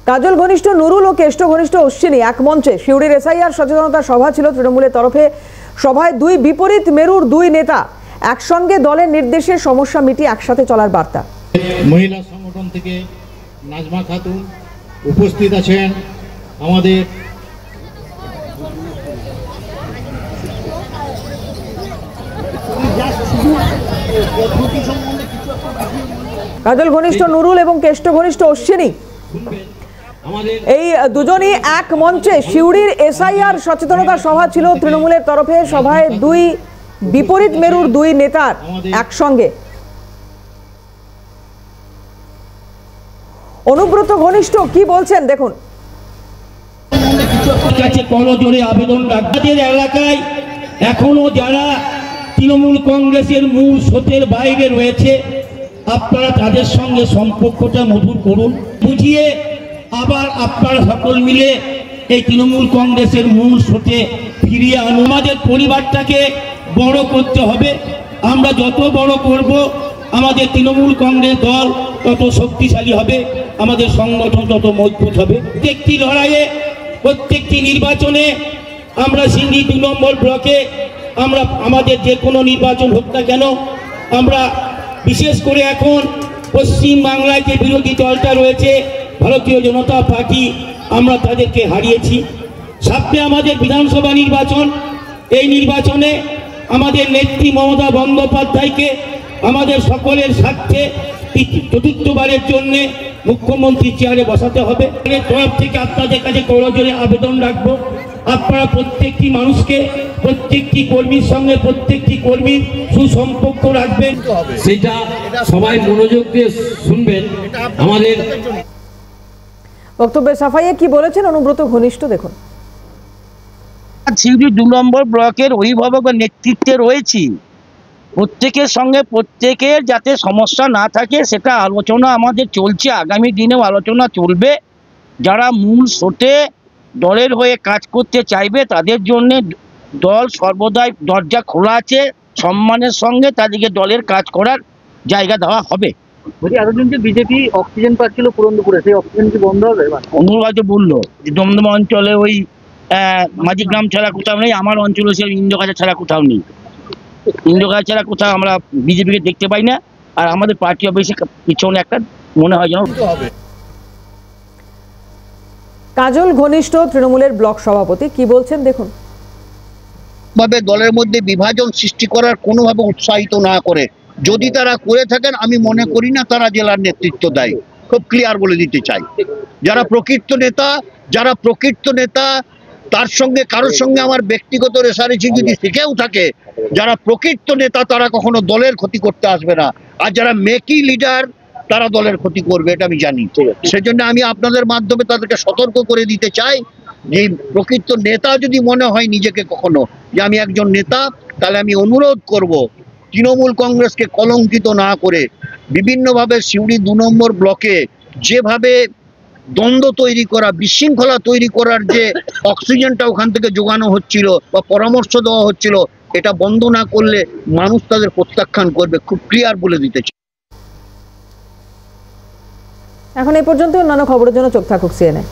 কাজল ঘনিষ্ঠ নুরুল ও কেষ্ট ঘনিষ্ঠ অশ্বিনী এক মঞ্চে সিউড়ির এসআইআর সচেতনতা সভা ছিল তৃণমূলের তরফে। সভায় দুই বিপরীত মেরুর দুই নেতা একসঙ্গে দলের নির্দেশে সমস্যা মিটিয়ে একসাথে চলার বার্তা। মহিলা সংগঠন থেকে নাজমা খাতুন উপস্থিত আছেন, আমাদের কাজল ঘনিষ্ঠ নুরুল এবং কেষ্ট ঘনিষ্ঠ অশ্বিনী এই দুজনই এক মঞ্চে সিউড়ির এসআইআর সচেতনতা সভা ছিল তৃণমূলের তরফে। সভায় দুই বিপরীত মেরুর দুই নেতার একসঙ্গে। অনুব্রত ঘনিষ্ঠ কি বলছেন দেখুন। করজোড়ে আবেদন রাজ্যের এলাকায় এখনো যারা তৃণমূল কংগ্রেসের মূল স্রোতের বাইরে রয়েছে, আপনারা তাদের সঙ্গে সম্পর্কটা মধুর করুন, বুঝিয়ে আবার আপনারা সকল মিলে এই তৃণমূল কংগ্রেসের মূল স্রোতে ফিরিয়ে আনুন। আমাদের পরিবারটাকে বড় করতে হবে। আমরা যত বড় করব আমাদের তৃণমূল কংগ্রেস দল তত শক্তিশালী হবে, আমাদের সংগঠন তত মজবুত হবে। প্রত্যেকটি লড়াইয়ে, প্রত্যেকটি নির্বাচনে আমরা সিঙ্গি 2 নম্বর ব্লকে আমরা আমাদের যে কোনো নির্বাচন হোক না কেন, আমরা বিশেষ করে এখন পশ্চিম বাংলায় যে বিরোধী দলটা রয়েছে ভারতীয় জনতা পার্টি, আমরা তাদেরকে হারিয়েছি। সামনে আমাদের বিধানসভা নির্বাচন, এই নির্বাচনে আমাদের নেত্রী মমতা বন্দ্যোপাধ্যায়কে আমাদের সকলের স্বার্থে চতুর্থবারের জন্য মুখ্যমন্ত্রী চেয়ারে বসাতে হবে। তরফ থেকে আপনাদের কাছে করজোড়ে আবেদন রাখবো, আপনারা প্রত্যেকটি মানুষকে, প্রত্যেকটি কর্মীর সঙ্গে প্রত্যেকটি কর্মীর সুসম্পর্ক রাখবেন, সেটা সবাই মনোযোগ দিয়ে শুনবেন। আমাদের বক্তব্যে সাফাইয়ে কি বলেছেন অনুব্রত ঘনিষ্ঠ দেখুন। সিউড়ি 2 নম্বর ব্লকের অভিভাবক নেতৃত্বে রয়েছি, প্রত্যেকের সঙ্গে প্রত্যেকের যাতে সমস্যা না থাকে সেটা আলোচনা আমাদের চলছে, আগামী দিনেও আলোচনা চলবে। যারা মূল স্রোতে দলের হয়ে কাজ করতে চাইবে তাদের জন্য দল সর্বদাই দরজা খোলা আছে, সম্মানের সঙ্গে তাদেরকে দলের কাজ করার জায়গা দেওয়া হবে। এতদিন যে বিজেপি অক্সিজেন পাচ্ছিল পুরন্দপুরে, সেই অক্সিজেন কি বন্ধ হবে? অনুরাগ বললো যে দমদম অঞ্চলে ওই মাঝিগ্রাম ছাড়া কোথাও নেই, আমার অঞ্চলে সে ইন্দ্রগাছা ছাড়া কোথাও নেই। ইন্দ্রগাছা ছাড়া কোথাও আমরা বিজেপিকে দেখতে পাই না। আর আমাদের পার্টি অফিসে পিছনে একটা মনে হয় যেন হবে। কাজল ঘনিষ্ঠ তৃণমূলের ব্লক সভাপতি কি বলছেন দেখুন। ভাবে দলের মধ্যে বিভাজন সৃষ্টি করার কোনোভাবে উৎসাহিত না করে, যদি তারা করে থাকেন আমি মনে করি না তারা জেলার নেতৃত্ব দেয়। খুব ক্লিয়ার বলে দিতে চাই, যারা প্রকৃত নেতা তার সঙ্গে কারোর সঙ্গে আমার ব্যক্তিগত রেষারেষি যদি শিখেও থাকে, যারা প্রকৃত নেতা তারা কখনো দলের ক্ষতি করতে আসবে না, আর যারা মেকি লিডার তারা দলের ক্ষতি করবে, এটা আমি জানি। সেজন্য আমি আপনাদের মাধ্যমে তাদেরকে সতর্ক করে দিতে চাই যে প্রকৃত নেতা যদি মনে হয় নিজেকে কখনো যে আমি একজন নেতা, তাহলে আমি অনুরোধ করব তৃণমূল কংগ্রেসকে কলঙ্কিত না করে বিভিন্নভাবে সিউড়ি 2 নম্বর ব্লকে যেভাবে দ্বন্দ্ব তৈরি করা, বিশৃঙ্খলা তৈরি করার যে অক্সিজেনটা ওখান থেকে যোগানো হচ্ছিল বা পরামর্শ দেওয়া হচ্ছিল, এটা বন্ধ না করলে মানুষ তাদের প্রত্যাখ্যান করবে, খুব ক্লিয়ার বলে দিতে চাই। এখন এই পর্যন্ত, অন্যান্য খবরের জন্য চোখ থাকুক CNN।